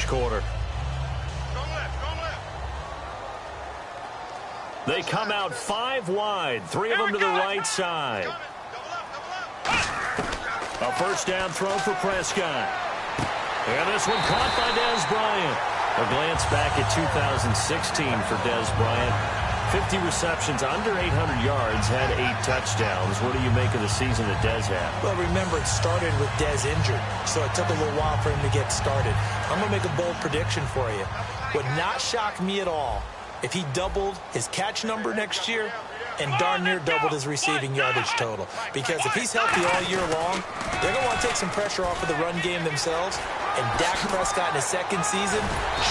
quarter. They come out 5 wide, 3 of them to the right side. A first down throw for Prescott. And this one caught by Dez Bryant. A glance back at 2016 for Dez Bryant. 50 receptions, under 800 yards, had 8 touchdowns. What do you make of the season that Dez had? Well, remember, it started with Dez injured, so it took a little while for him to get started. I'm going to make a bold prediction for you. Would not shock me at all if he doubled his catch number next year and darn near doubled his receiving yardage total. Because if he's healthy all year long, they're going to want to take some pressure off of the run game themselves, and Dak Prescott in his second season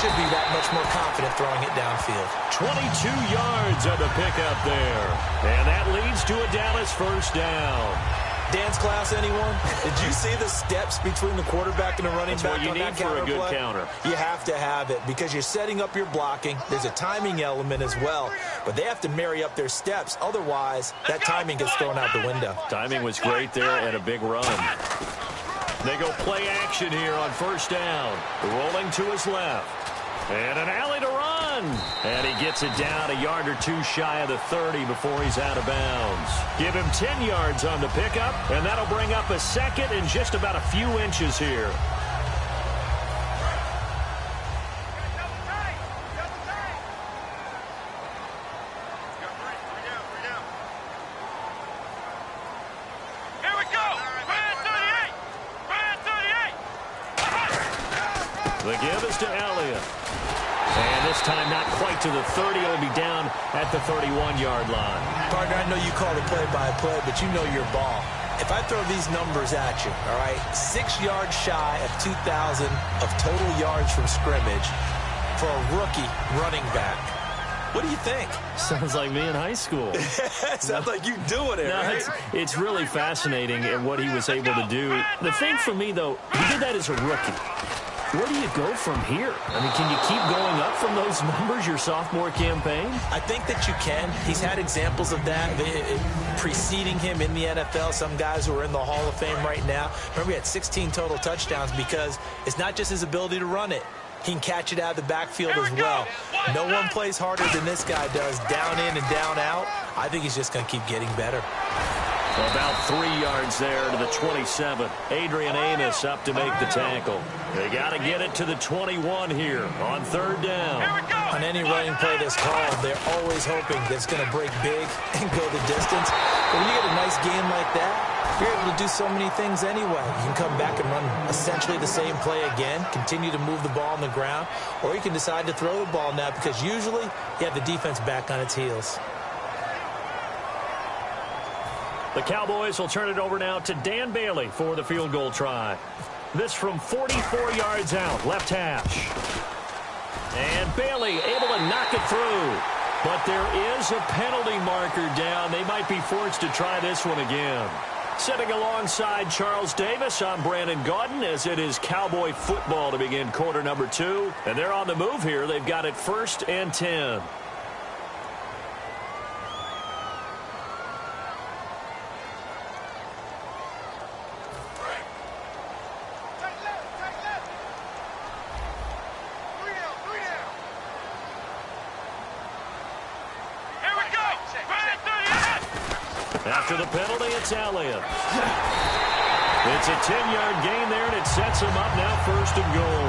should be that much more confident throwing it downfield. 22 yards on the pickup there. And that leads to a Dallas first down. Dance class, anyone? Did you see the steps between the quarterback and the running back on that counter play? That's what you need for a good counter. You have to have it because you're setting up your blocking. There's a timing element as well, but they have to marry up their steps. Otherwise, that timing gets thrown out the window. Timing was great there and a big run. They go play action here on first down. Rolling to his left. And an alley to run. And he gets it down a yard or 2 shy of the 30 before he's out of bounds. Give him 10 yards on the pickup, and that'll bring up a second and just about a few inches here. The give is to Elliott. And this time not quite to the 30. It'll be down at the 31-yard line. Partner, I know you call the play-by-play, but you know your ball. If I throw these numbers at you, all right, 6 yards shy of 2,000 of total yards from scrimmage for a rookie running back. What do you think? Sounds like me in high school. Sounds like you doing it, right? It's really fascinating at what he was able to do. The thing for me, though, he did that as a rookie. Where do you go from here? I mean, can you keep going up from those numbers your sophomore campaign? I think that you can. He's had examples of that preceding him in the NFL. Some guys who are in the Hall of Fame right now. Remember, he had 16 total touchdowns because it's not just his ability to run it. He can catch it out of the backfield as well. No one plays harder than this guy does, down in and down out. I think he's just going to keep getting better. About 3 yards there to the 27. Adrian Amos up to make the tackle. They got to get it to the 21 here on third down. On any running play that's called, they're always hoping that it's going to break big and go the distance. But when you get a nice game like that, you're able to do so many things anyway. You can come back and run essentially the same play again, continue to move the ball on the ground, or you can decide to throw the ball now because usually you have the defense back on its heels. The Cowboys will turn it over now to Dan Bailey for the field goal try. This from 44 yards out, left hash. And Bailey able to knock it through. But there is a penalty marker down. They might be forced to try this one again. Sitting alongside Charles Davis, I'm Brandon Gaudin, as it is Cowboy football to begin quarter number 2. And they're on the move here. They've got it 1st and 10. After the penalty, it's Elliott. It's a 10-yard gain there, and it sets him up now 1st and goal.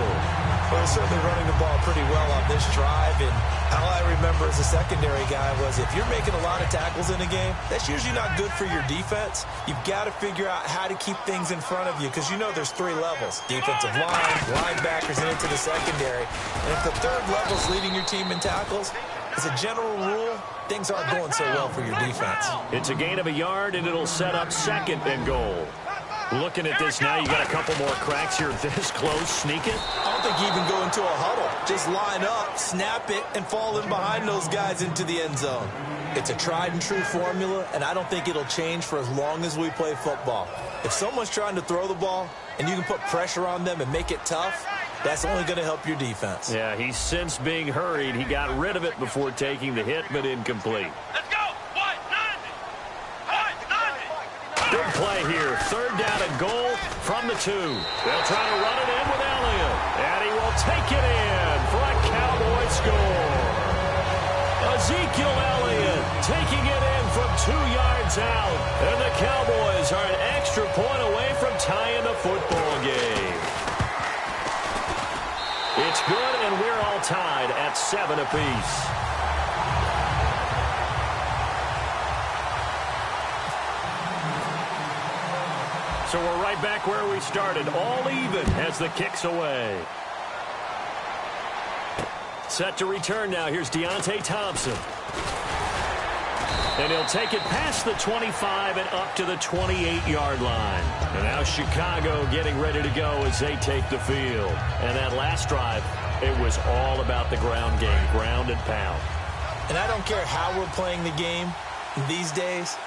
Well, they're certainly running the ball pretty well on this drive, and all I remember as a secondary guy was if you're making a lot of tackles in a game, that's usually not good for your defense. You've got to figure out how to keep things in front of you because you know there's 3 levels, defensive line, linebackers, and into the secondary. And if the 3rd level's leading your team in tackles, as a general rule, things aren't going so well for your defense. It's a gain of a yard, and it'll set up 2nd and goal. Looking at this now, you got a couple more cracks here this close. Sneak it. I don't think you even go into a huddle. Just line up, snap it, and fall in behind those guys into the end zone. It's a tried and true formula, and I don't think it'll change for as long as we play football. If someone's trying to throw the ball and you can put pressure on them and make it tough, that's only going to help your defense. Yeah, he's since being hurried. He got rid of it before taking the hit, but incomplete. Let's go! Big play here. 3rd down and goal from the 2. They'll try to run it in with Elliott. And he will take it in for a Cowboy score. Ezekiel Elliott taking it in from 2 yards out. And the Cowboys are an extra point away from tying the football game. It's good, and we're all tied at 7 apiece. So we're right back where we started, all even as the kick's away. Set to return now. Here's Deontay Thompson. And he'll take it past the 25 and up to the 28-yard line. And now Chicago getting ready to go as they take the field. And that last drive, it was all about the ground game, ground and pound. And I don't care how we're playing the game these days.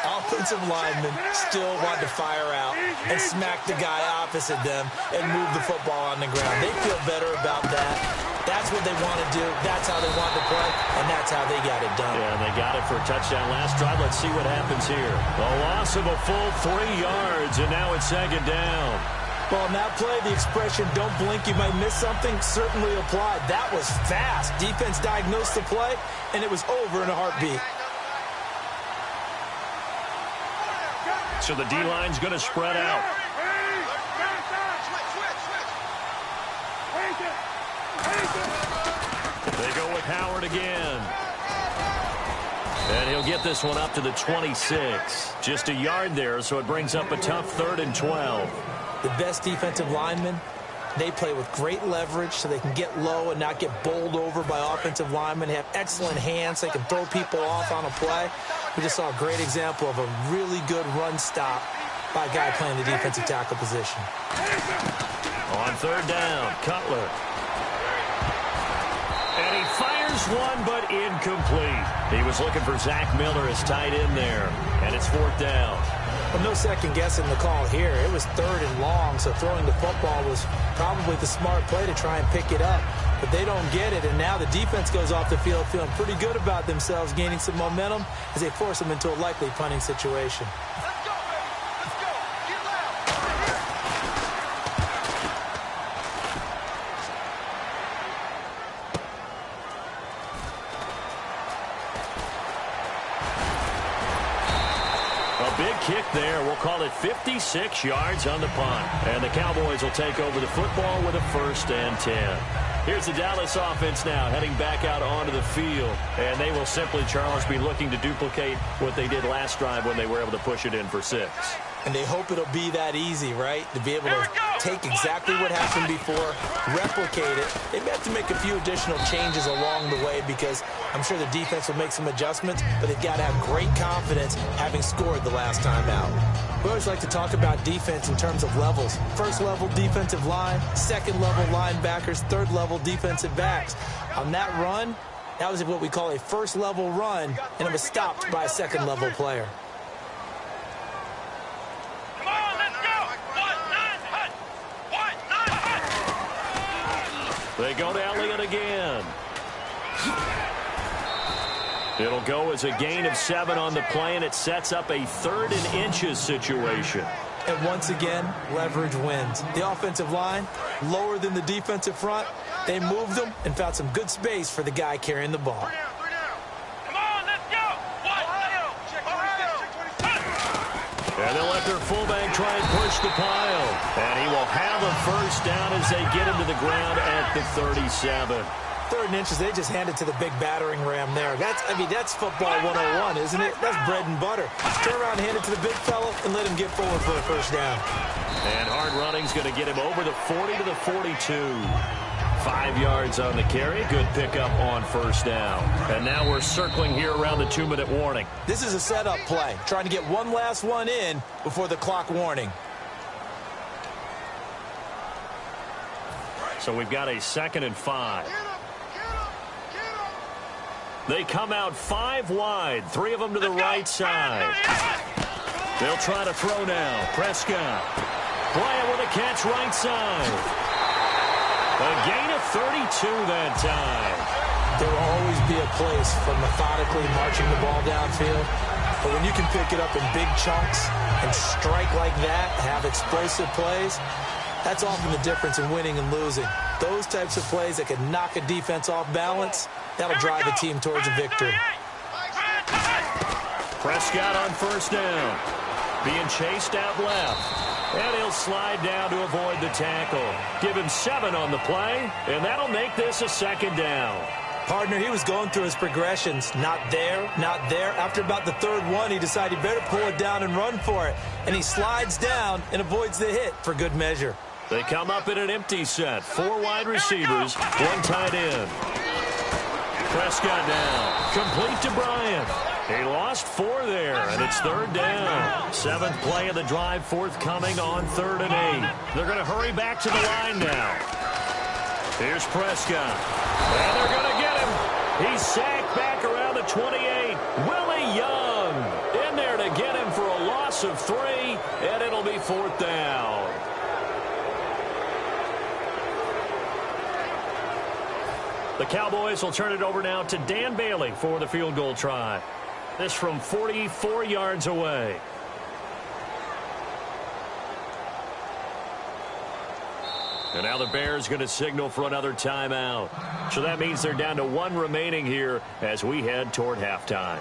Offensive linemen still want to fire out and smack the guy opposite them and move the football on the ground. They feel better about that. That's what they want to do. That's how they want to play, and that's how they got it done. Yeah, they got it for a touchdown last drive. Let's see what happens here. A loss of a full 3 yards, and now it's second down. Well, on that play, the expression, don't blink, you might miss something, certainly applied. That was fast. Defense diagnosed the play, and it was over in a heartbeat. So the D-line's going to spread out. They go with Howard again. And he'll get this one up to the 26. Just a yard there, so it brings up a tough 3rd and 12. The best defensive linemen, they play with great leverage so they can get low and not get bowled over by offensive linemen. They have excellent hands. They can throw people off on a play. We just saw a great example of a really good run stop by a guy playing the defensive tackle position. On 3rd down, Cutler. And he fires one, but incomplete. He was looking for Zach Miller as tight end there. And it's 4th down. Well, no second guessing the call here. It was 3rd and long, so throwing the football was probably the smart play to try and pick it up. But they don't get it, and now the defense goes off the field feeling pretty good about themselves, gaining some momentum as they force them into a likely punting situation. Big kick there. We'll call it 56 yards on the punt. And the Cowboys will take over the football with a 1st and 10. Here's the Dallas offense now heading back out onto the field. And they will simply, Charles, be looking to duplicate what they did last drive when they were able to push it in for 6. And they hope it'll be that easy, right? To be able to take exactly what happened before, replicate it. They may have to make a few additional changes along the way because I'm sure the defense will make some adjustments, but they've got to have great confidence having scored the last time out. We always like to talk about defense in terms of levels. 1st level defensive line, 2nd level linebackers, 3rd level defensive backs. On that run, that was what we call a 1st level run, and it was stopped by a 2nd level player. They go to Elliott again. It'll go as a gain of 7 on the play, and it sets up a 3rd and inches situation. And once again, leverage wins. The offensive line, lower than the defensive front. They moved them and found some good space for the guy carrying the ball. And they'll let their fullback try and push the pile. And he will have a 1st down as they get him to the ground at the 37. 3rd and inches, they just handed to the big battering ram there. That's football 101, isn't it? That's bread and butter. Turn around and hand it to the big fella and let him get forward for a 1st down. And hard running's going to get him over the 40 to the 42. 5 yards on the carry. Good pickup on 1st down. And now we're circling here around the 2-minute warning. This is a setup play, trying to get one last one in before the clock warning. So we've got a 2nd and 5. They come out 5 wide, 3 of them to the right side. They'll try to throw now. Prescott. Bryant with a catch right side. A gain of 32 that time. There will always be a place for methodically marching the ball downfield. But when you can pick it up in big chunks and strike like that, have explosive plays, That's often the difference in winning and losing. Those types of plays that can knock a defense off balance, that'll drive a team towards a victory. Prescott on first down. Being chased out left. And he'll slide down to avoid the tackle. Give him 7 on the play, and that'll make this a second down. Partner, he was going through his progressions. Not there, not there. After about the third one, he decided he better pull it down and run for it. And he slides down and avoids the hit for good measure. They come up in an empty set. 4 wide receivers, 1 tight end. Prescott down. Complete to Bryant. He lost 4 there, and it's third down. 7th play of the drive forthcoming on 3rd and 8. They're going to hurry back to the line now. Here's Prescott. And they're going to get him. He's sacked back around the 28. Willie Young in there to get him for a loss of 3, and it'll be 4th down. The Cowboys will turn it over now to Dan Bailey for the field goal try. This from 44 yards away. And now the Bears going to signal for another timeout. So that means they're down to 1 remaining here as we head toward halftime.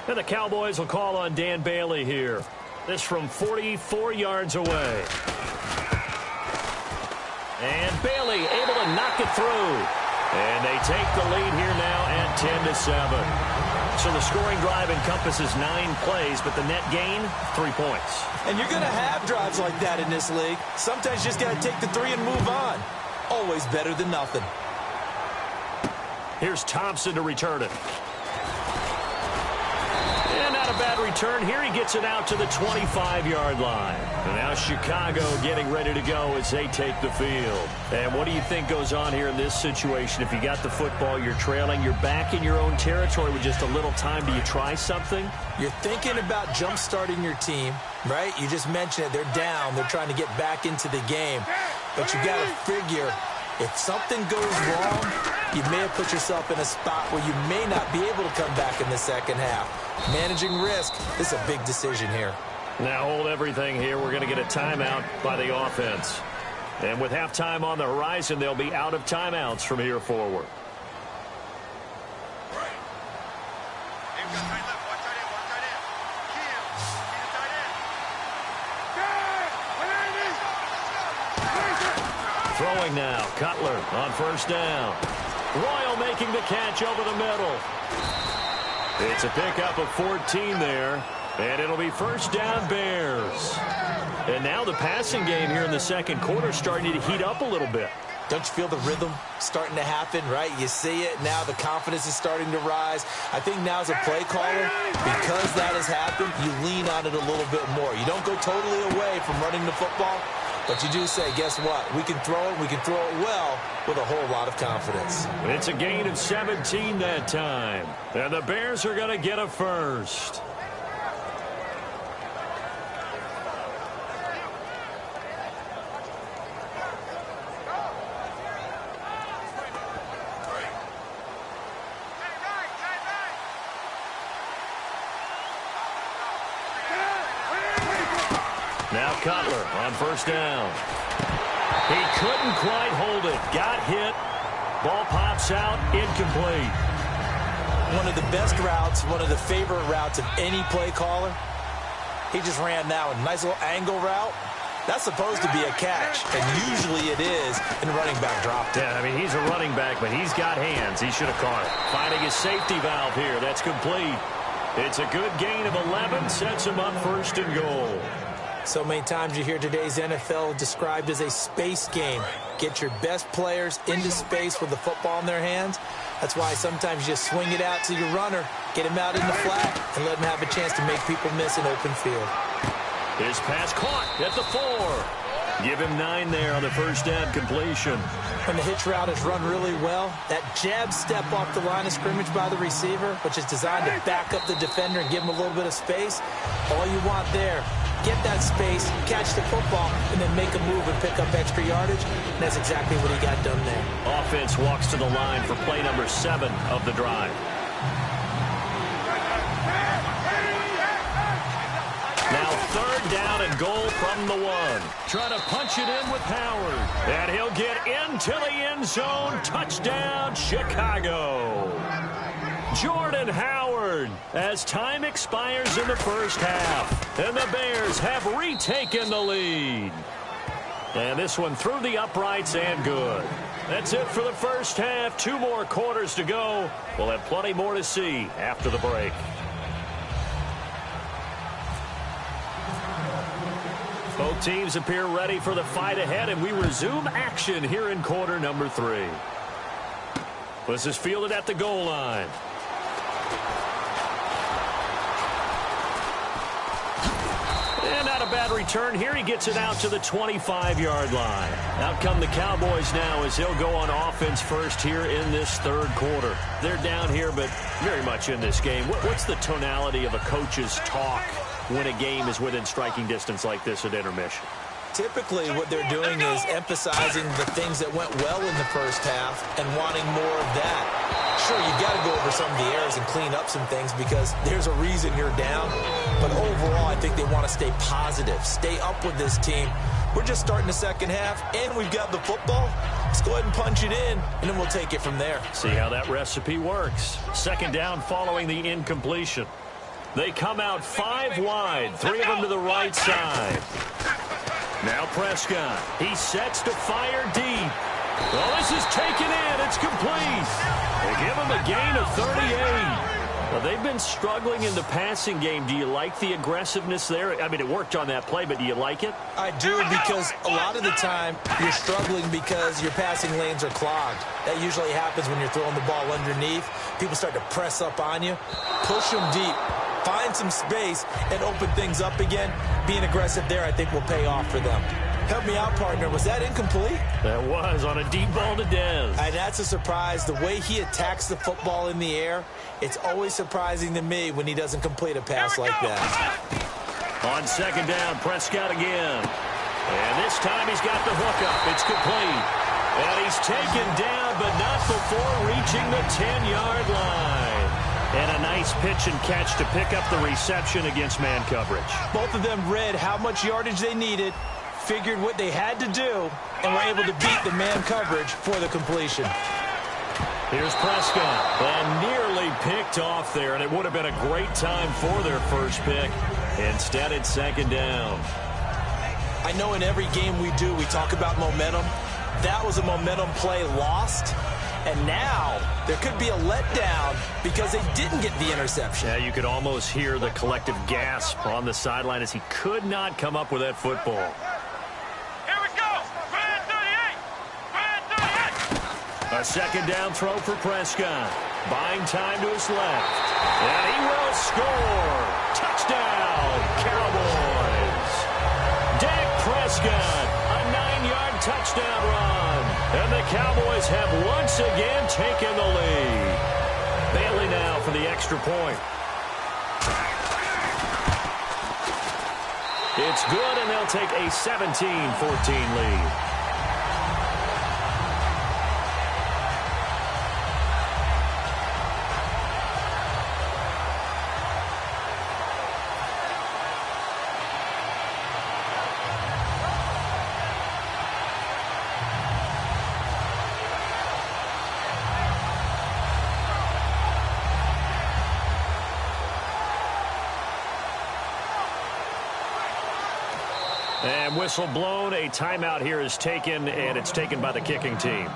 And the Cowboys will call on Dan Bailey here. This from 44 yards away. And Bailey able to knock it through. And they take the lead here now at 10-7. So the scoring drive encompasses 9 plays, but the net gain, 3 points. And you're going to have drives like that in this league. Sometimes you just got to take the 3 and move on. Always better than nothing. Here's Thompson to return it. And not a bad return. Here he gets it out to the 25-yard line. And now Chicago getting ready to go as they take the field. And what do you think goes on here in this situation? If you got the football, you're trailing, you're back in your own territory with just a little time. Do you try something? You're thinking about jump-starting your team, right? You just mentioned it. They're down. They're trying to get back into the game. But you got to figure, if something goes wrong, you may have put yourself in a spot where you may not be able to come back in the second half. Managing risk is a big decision here. Now hold everything here. We're going to get a timeout by the offense. And with halftime on the horizon, they'll be out of timeouts from here forward. Throwing now, Cutler on first down. Royal making the catch over the middle. It's a pickup of 14 there, and it'll be first down Bears. And now the passing game here in the second quarter starting to heat up a little bit. Don't you feel the rhythm starting to happen, right? You see it. Now the confidence is starting to rise. I think now as a play caller, because that has happened, you lean on it a little bit more. You don't go totally away from running the football, but you do say, guess what? We can throw it. We can throw it well with a whole lot of confidence. It's a gain of 17 that time. And the Bears are going to get a first. Now Cutler on first down. He couldn't quite hold it. Got hit. Ball pops out. Incomplete. One of the best routes, one of the favorite routes of any play caller. He just ran that one. Nice little angle route. That's supposed to be a catch, and usually it is, and the running back dropped it. Yeah, I mean, he's a running back, but he's got hands. He should have caught it. Finding his safety valve here. That's complete. It's a good gain of 11. Sets him up first and goal. So many times you hear today's NFL described as a space game. Get your best players into space with the football in their hands. That's why sometimes you just swing it out to your runner, get him out in the flat, and let him have a chance to make people miss an open field. His pass caught at the 4. Give him 9 there on the first down completion. When the hitch route is run really well, that jab step off the line of scrimmage by the receiver, which is designed to back up the defender and give him a little bit of space, all you want there, get that space, catch the football, and then make a move and pick up extra yardage. And that's exactly what he got done there. Offense walks to the line for play number 7 of the drive. Now third down and goal from the 1. Trying to punch it in with Howard. And he'll get into the end zone. Touchdown, Chicago. Jordan Howard as time expires in the first half. And the Bears have retaken the lead. And this one through the uprights and good. That's it for the first half. 2 more quarters to go. We'll have plenty more to see after the break. Both teams appear ready for the fight ahead, and we resume action here in quarter number 3. This is fielded at the goal line. And not a bad return here. He gets it out to the 25-yard line. Out come the Cowboys now as he'll go on offense first here in this third quarter. They're down here, but very much in this game. What's the tonality of a coach's talk when a game is within striking distance like this at intermission? Typically, what they're doing is emphasizing the things that went well in the first half and wanting more of that. Sure, you've got to go over some of the errors and clean up some things because there's a reason you're down. But overall, I think they want to stay positive, stay up with this team. We're just starting the second half, and we've got the football. Let's go ahead and punch it in, and then we'll take it from there. See how that recipe works. Second down following the incompletion. They come out 5 wide, 3 of them to the right side. Now Prescott. He sets to fire deep. Well, this is taken in. It's complete. They give him a gain of 38. Well, they've been struggling in the passing game. Do you like the aggressiveness there? I mean, it worked on that play, but do you like it? I do, because a lot of the time you're struggling because your passing lanes are clogged. That usually happens when you're throwing the ball underneath. People start to press up on you. Push them deep. Find some space and open things up again. Being aggressive there, I think, will pay off for them. Help me out, partner. Was that incomplete? That was on a deep ball to Dez. And that's a surprise. The way he attacks the football in the air, it's always surprising to me when he doesn't complete a pass like that. On second down, Prescott again. And this time he's got the hookup. It's complete. And he's taken down, but not before reaching the 10-yard line. And a nice pitch and catch to pick up the reception against man coverage. Both of them read how much yardage they needed, figured what they had to do, and were able to beat the man coverage for the completion. Here's Prescott, and nearly picked off there, and it would have been a great time for their first pick. Instead, it's second down. I know in every game we do, we talk about momentum. That was a momentum play lost. And now there could be a letdown because they didn't get the interception. Yeah, you could almost hear the collective gasp on the sideline as he could not come up with that football. Here we go. Brand 38. Brand 38. A second down throw for Prescott. Buying time to his left. And he will score. Touchdown, Cowboys. Dak Prescott, a 9-yard touchdown run. And the Cowboys have once again taken the lead. Bailey now for the extra point. It's good, and they'll take a 17-14 lead. And whistle blown, a timeout here is taken, and it's taken by the kicking team.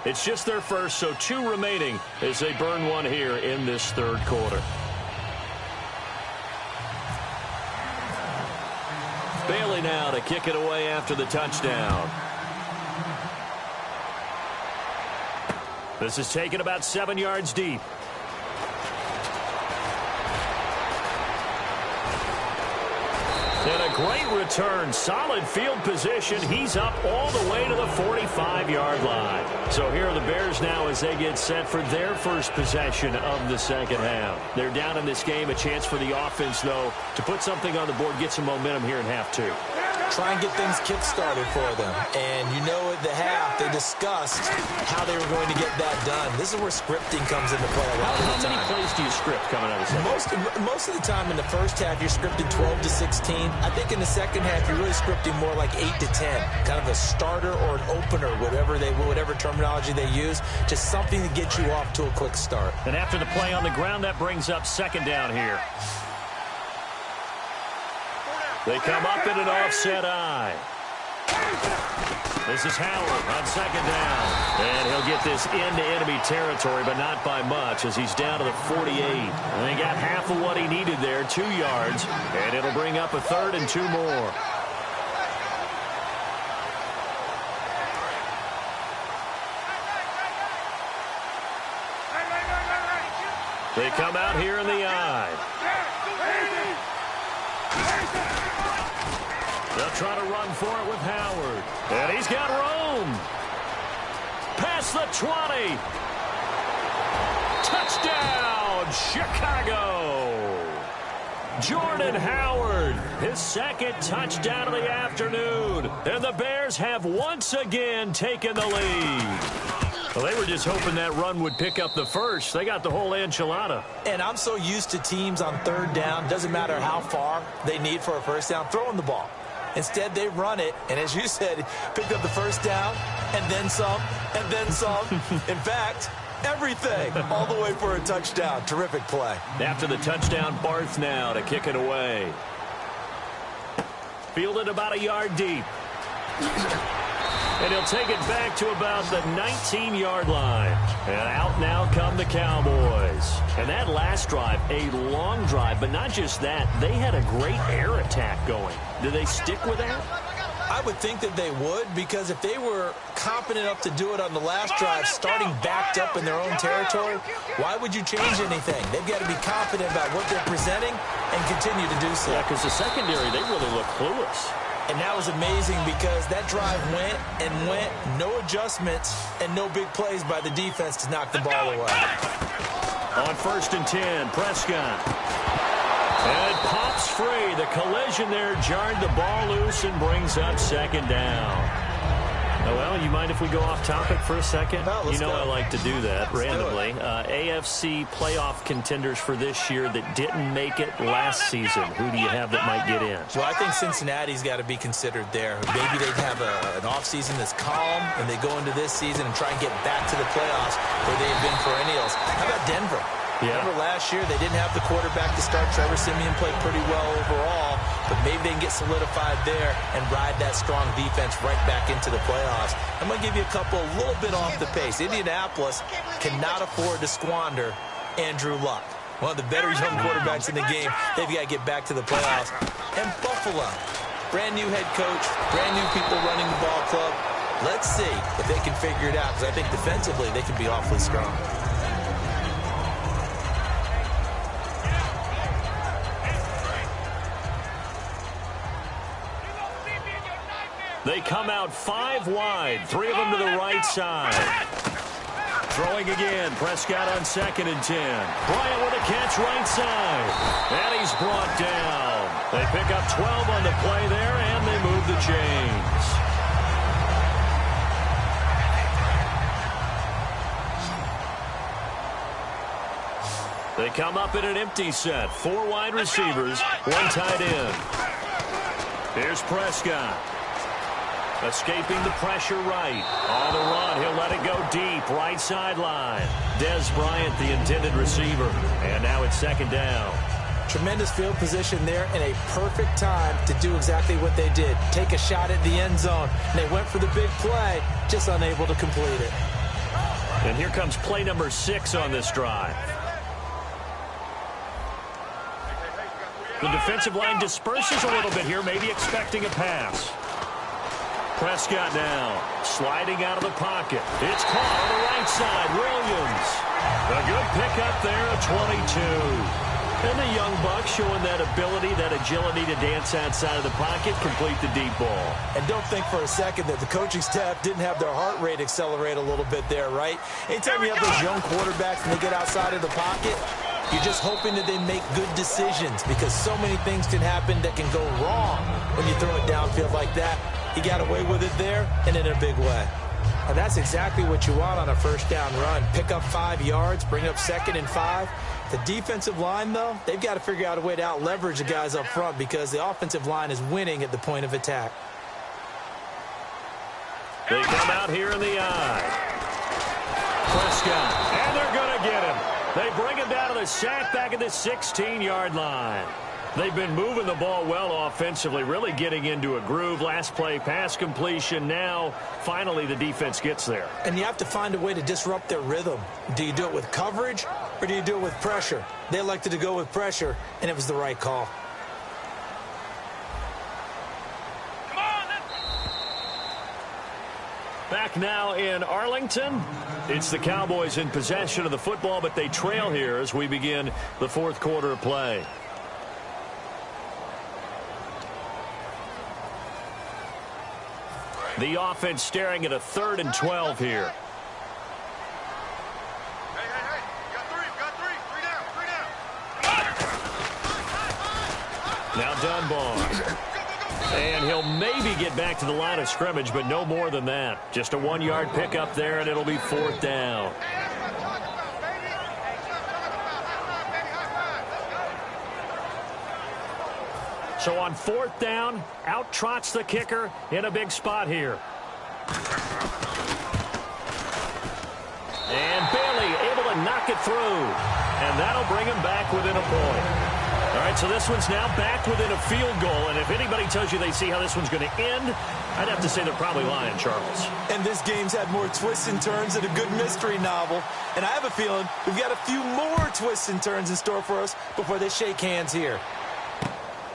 It's just their first, so 2 remaining as they burn one here in this third quarter. Bailey now to kick it away after the touchdown. This is taken about 7 yards deep. And a great return, solid field position. He's up all the way to the 45-yard line. So here are the Bears now as they get set for their first possession of the second half. They're down in this game, a chance for the offense, though, to put something on the board, get some momentum here in half 2. try and get things kick-started for them. And you know at the half, they discussed how they were going to get that done. This is where scripting comes into play a lot of the time. How many plays do you script coming out of the second? Most of the time in the first half, you're scripting 12 to 16. I think in the second half, you're really scripting more like 8 to 10. Kind of a starter or an opener, whatever terminology they use. Just something to get you off to a quick start. And after the play on the ground, that brings up second down here. They come up in an offset eye. This is Howard on second down. And he'll get this into enemy territory, but not by much as he's down to the 48. And they got half of what he needed there, 2 yards. And it'll bring up a 3rd and 2 more. They come out here in the eye. They'll try to run for it with Howard. And he's got room. Past the 20. Touchdown, Chicago. Jordan Howard, his second touchdown of the afternoon. And the Bears have once again taken the lead. Well, they were just hoping that run would pick up the first. They got the whole enchilada. And I'm so used to teams on third down, doesn't matter how far they need for a first down, throwing the ball. Instead, they run it, and as you said, picked up the first down, and then some, and then some. In fact, everything, all the way for a touchdown. Terrific play. After the touchdown, Barth now to kick it away. Fielded about a yard deep. And he'll take it back to about the 19-yard line. And out now come the Cowboys. And that last drive, a long drive, but not just that. They had a great air attack going. Do they stick with that? I would think that they would, because if they were confident enough to do it on the last drive, starting backed up in their own territory, why would you change anything? They've got to be confident about what they're presenting and continue to do so. Yeah, because the secondary, they really look clueless. And that was amazing because that drive went and went, no adjustments, and no big plays by the defense to knock the ball away. On 1st and 10, Prescott. And it pops free. The collision there jarred the ball loose and brings up second down. Oh, well, you mind if we go off topic for a second? No, let's go. I like to do that randomly. AFC playoff contenders for this year that didn't make it last season. Who do you have that might get in? Well, I think Cincinnati's got to be considered there. Maybe they'd have an offseason that's calm, and they go into this season and try and get back to the playoffs where they've been perennials. How about Denver? Yeah. Remember last year, they didn't have the quarterback to start. Trevor Siemian played pretty well overall, but maybe they can get solidified there and ride that strong defense right back into the playoffs. I'm going to give you a little bit off the pace. Indianapolis cannot afford to squander Andrew Luck, one of the better young quarterbacks in the game. They've got to get back to the playoffs. And Buffalo, brand new head coach, brand new people running the ball club. Let's see if they can figure it out, because I think defensively they can be awfully strong. They come out 5 wide, 3 of them to the right side. Throwing again, Prescott on 2nd and 10. Bryant with a catch right side. And he's brought down. They pick up 12 on the play there, and they move the chains. They come up in an empty set. 4 wide receivers, 1 tight end. Here's Prescott. Escaping the pressure right. On the run, he'll let it go deep. Right sideline. Dez Bryant, the intended receiver. And now it's 2nd down. Tremendous field position there and a perfect time to do exactly what they did. Take a shot at the end zone. And they went for the big play, just unable to complete it. And here comes play number 6 on this drive. The defensive line disperses a little bit here, maybe expecting a pass. Prescott now sliding out of the pocket. It's caught on the right side. Williams. A good pickup there, a 22. And the young buck showing that ability, that agility to dance outside of the pocket, complete the deep ball. And don't think for a second that the coaching staff didn't have their heart rate accelerate a little bit there, right? Anytime you have those young quarterbacks and they get outside of the pocket, You're just hoping that they make good decisions because so many things can happen that can go wrong when you throw it downfield like that. He got away with it there and in a big way. And that's exactly what you want on a first down run. Pick up 5 yards, bring up 2nd and 5. The defensive line, though, they've got to figure out a way to out-leverage the guys up front because the offensive line is winning at the point of attack. They come out here in the eye. Prescott, and they're going to get him. They bring him down to the sack back at the 16-yard line. They've been moving the ball well offensively, really getting into a groove. Last play, pass completion. Now, finally, the defense gets there. And you have to find a way to disrupt their rhythm. Do you do it with coverage or do you do it with pressure? They elected to go with pressure, and it was the right call. Come on, Back now in Arlington. It's the Cowboys in possession of the football, but they trail here as we begin the fourth quarter of play. The offense staring at a 3rd and 12 here. hey. Got three. Three down. Now Dunbar. And he'll maybe get back to the line of scrimmage, but no more than that. Just a 1-yard pickup there, and it'll be 4th down. So on 4th down, out trots the kicker in a big spot here. And Bailey able to knock it through. And that'll bring him back within a point. All right, so this one's now back within a field goal. And if anybody tells you they see how this one's going to end, I'd have to say they're probably lying, Charles. And this game's had more twists and turns than a good mystery novel. And I have a feeling we've got a few more twists and turns in store for us before they shake hands here.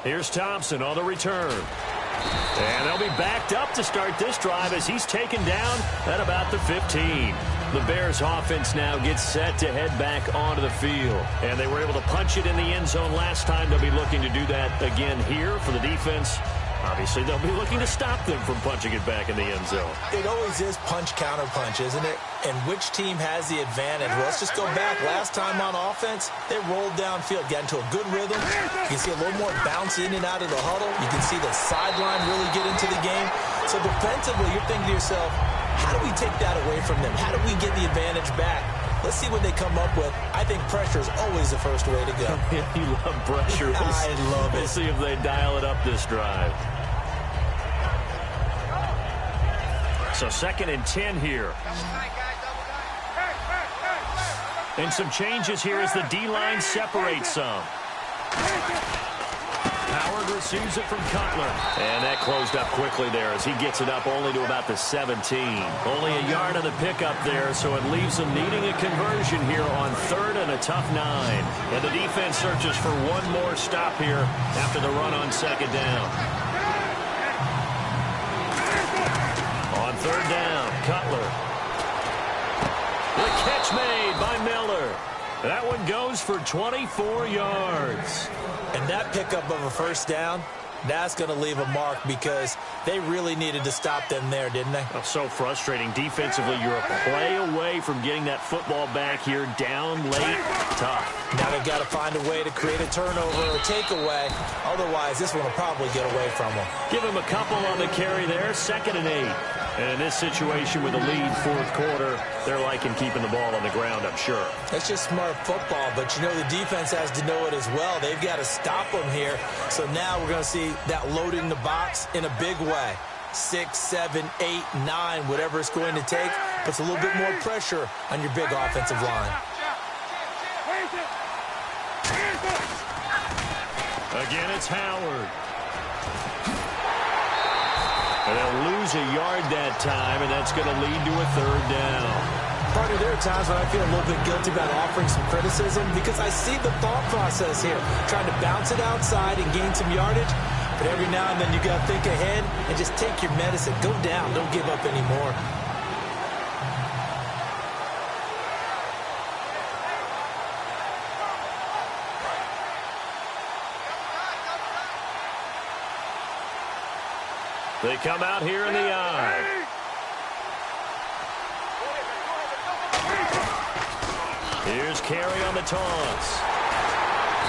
Here's Thompson on the return. And they'll be backed up to start this drive as he's taken down at about the 15. The Bears offense now gets set to head back onto the field. And they were able to punch it in the end zone last time. They'll be looking to do that again here for the defense. Obviously, they'll be looking to stop them from punching it back in the end zone. It always is punch-counter-punch, isn't it? And which team has the advantage? Well, let's just go back. Last time on offense, they rolled downfield, got into a good rhythm. You can see a little more bounce in and out of the huddle. You can see the sideline really get into the game. So defensively, you're thinking to yourself, how do we take that away from them? How do we get the advantage back? Let's see what they come up with. I think pressure is always the first way to go. You love pressure. I love it. We'll see if they dial it up this drive. So 2nd and 10 here. And some changes here as the D-line separates some. Howard receives it from Cutler. And that closed up quickly there as he gets it up only to about the 17. Only a yard on the pickup there, so it leaves them needing a conversion here on 3rd and a tough 9. And the defense searches for one more stop here after the run on 2nd down. On 3rd down, Cutler. The catch made by Miller. That one goes for 24 yards. And that pickup of a first down, that's going to leave a mark because they really needed to stop them there, didn't they? Oh, so frustrating. Defensively, you're a play away from getting that football back here down late. Tough. Now they've got to find a way to create a turnover or a takeaway. Otherwise, this one will probably get away from them. Give him a couple on the carry there. 2nd and 8. And in this situation with a lead 4th quarter, they're liking keeping the ball on the ground, I'm sure. That's just smart football, but you know the defense has to know it as well. They've got to stop them here. So now we're going to see that loading the box in a big way. 6, 7, 8, 9, whatever it's going to take, puts a little bit more pressure on your big offensive line. Again, it's Howard. And they'll lose a yard that time, and that's going to lead to a 3rd down. Partner, there are times when I feel a little bit guilty about offering some criticism because I see the thought process here, trying to bounce it outside and gain some yardage. But every now and then you got to think ahead and just take your medicine. Go down. Don't give up anymore. They come out here in the eye. Here's Carey on the toss.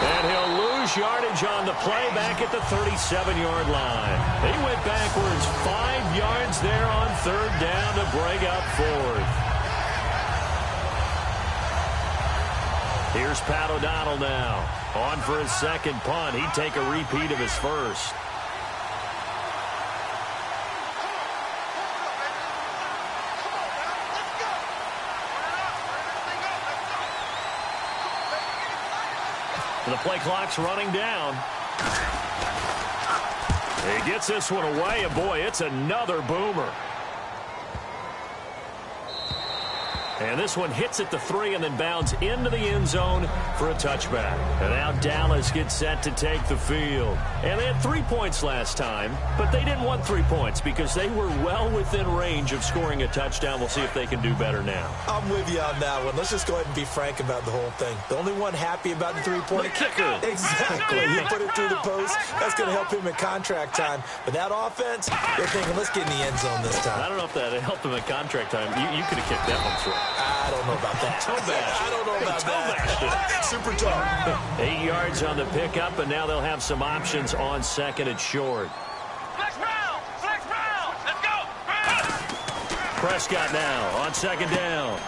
And he'll lose yardage on the play back at the 37-yard line. He went backwards 5 yards there on third down to break up fourth. Here's Pat O'Donnell now. On for his second punt. He'd take a repeat of his first. The play clock's running down. He gets this one away, and boy, it's another boomer. And this one hits at the 3 and then bounds into the end zone for a touchback. And now Dallas gets set to take the field. And they had 3 points last time, but they didn't want 3 points because they were well within range of scoring a touchdown. We'll see if they can do better now. I'm with you on that one. Let's just go ahead and be frank about the whole thing. The only one happy about the three-point kicker. Exactly. You put it through the post. That's going to help him in contract time. But that offense, they're thinking, let's get in the end zone this time. I don't know if that helped him in contract time. You could have kicked that one through. I don't know about that. I don't know about that. Super tough. 8 yards on the pickup, and now they'll have some options on second and short. Flex round! Flex round! Let's go! Prescott now on second down.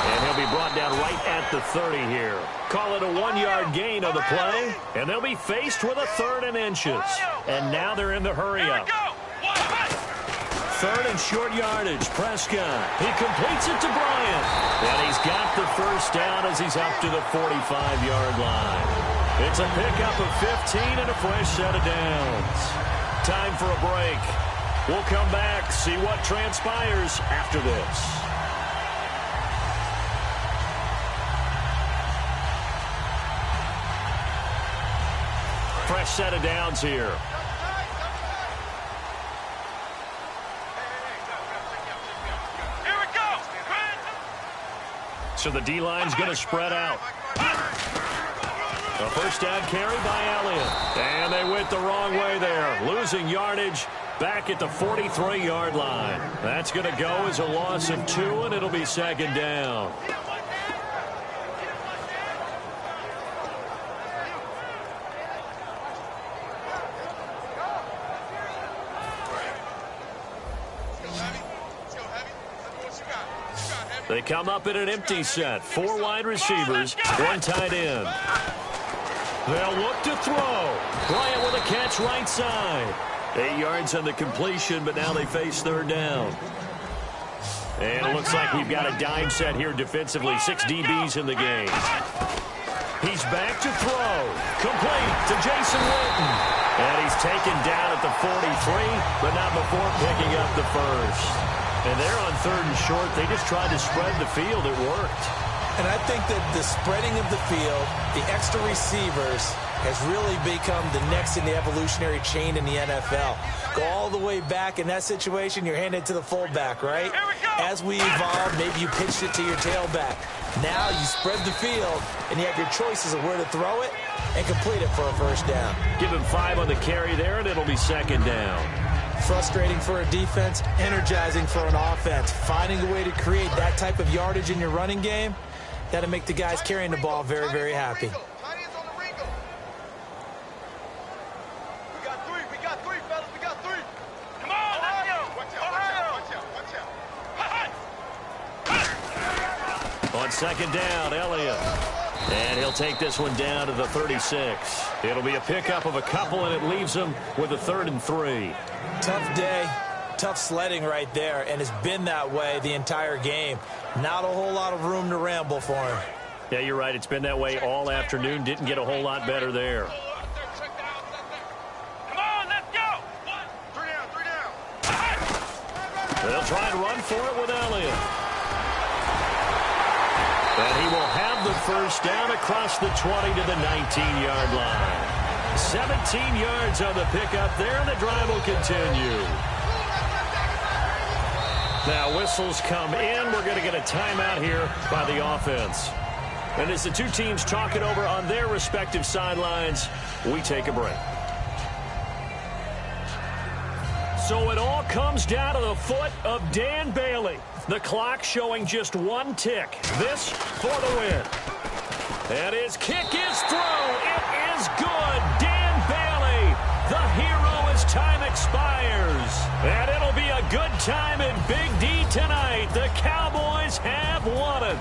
And he'll be brought down right at the 30 here. Call it a 1-yard gain of the play, and they'll be faced with a 3rd and inches. And now they're in the hurry-up. Third and short yardage. Prescott. He completes it to Bryant. And he's got the first down as he's up to the 45-yard line. It's a pickup of 15 and a fresh set of downs. Time for a break. We'll come back, see what transpires after this. Fresh set of downs here. So the D-line's going to spread out. A first down carry by Elliott. And they went the wrong way there. Losing yardage back at the 43-yard line. That's going to go as a loss of 2, and it'll be second down. They come up in an empty set. 4 wide receivers, 1 tight end. They'll look to throw. Bryant with a catch right side. 8 yards on the completion, but now they face third down. And it looks like we've got a dime set here defensively. 6 DBs in the game. He's back to throw. Complete to Jason Witten. And he's taken down at the 43, but not before picking up the first. And they're on third and short. They just tried to spread the field. It worked. And I think that the spreading of the field, the extra receivers, has really become the next in the evolutionary chain in the NFL. Go all the way back in that situation, you're handed to the fullback, right? As we evolve, maybe you pitched it to your tailback. Now you spread the field, and you have your choices of where to throw it and complete it for a first down. Give him 5 on the carry there, and it'll be second down. Frustrating for a defense, energizing for an offense. Finding a way to create that type of yardage in your running game, that'll make the guys carrying the ball very, very happy. We got three, fellas. We got 3. Come on, let's go. Watch out. On second down, Elliott. And he'll take this one down to the 36. It'll be a pickup of a couple, and it leaves him with a 3rd and 3. Tough day, tough sledding right there, and it's been that way the entire game. Not a whole lot of room to ramble for him. Yeah, you're right. It's been that way all afternoon. Didn't get a whole lot better there. Come on, let's go. 3 down. They'll try and run for it with Elliott. And he will have the first down across the 20 to the 19-yard line. 17 yards on the pickup there, and the drive will continue. Now whistles come in. We're going to get a timeout here by the offense. And as the two teams talk it over on their respective sidelines, we take a break. So it all comes down to the foot of Dan Bailey. The clock showing just 1 tick. This for the win. And his kick is through. It is good. Dan Bailey, the hero as time expires. And it'll be a good time in Big D tonight. The Cowboys have won it.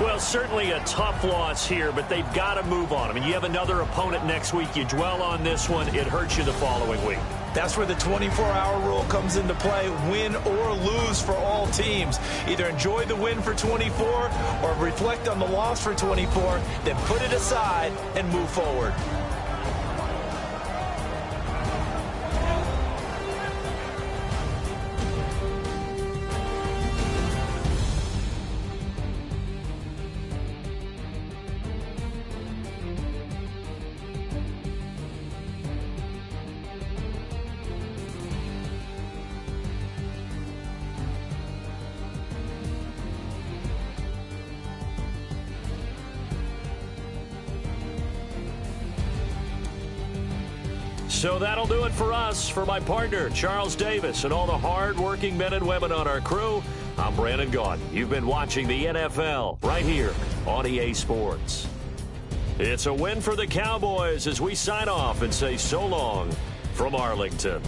Well, certainly a tough loss here, but they've got to move on. I mean, you have another opponent next week. You dwell on this one, it hurts you the following week. That's where the 24-hour rule comes into play, win or lose for all teams. Either enjoy the win for 24 or reflect on the loss for 24, then put it aside and move forward. So that'll do it for us. For my partner, Charles Davis, and all the hard-working men and women on our crew, I'm Brandon Gaudin. You've been watching the NFL right here on EA Sports. It's a win for the Cowboys as we sign off and say so long from Arlington.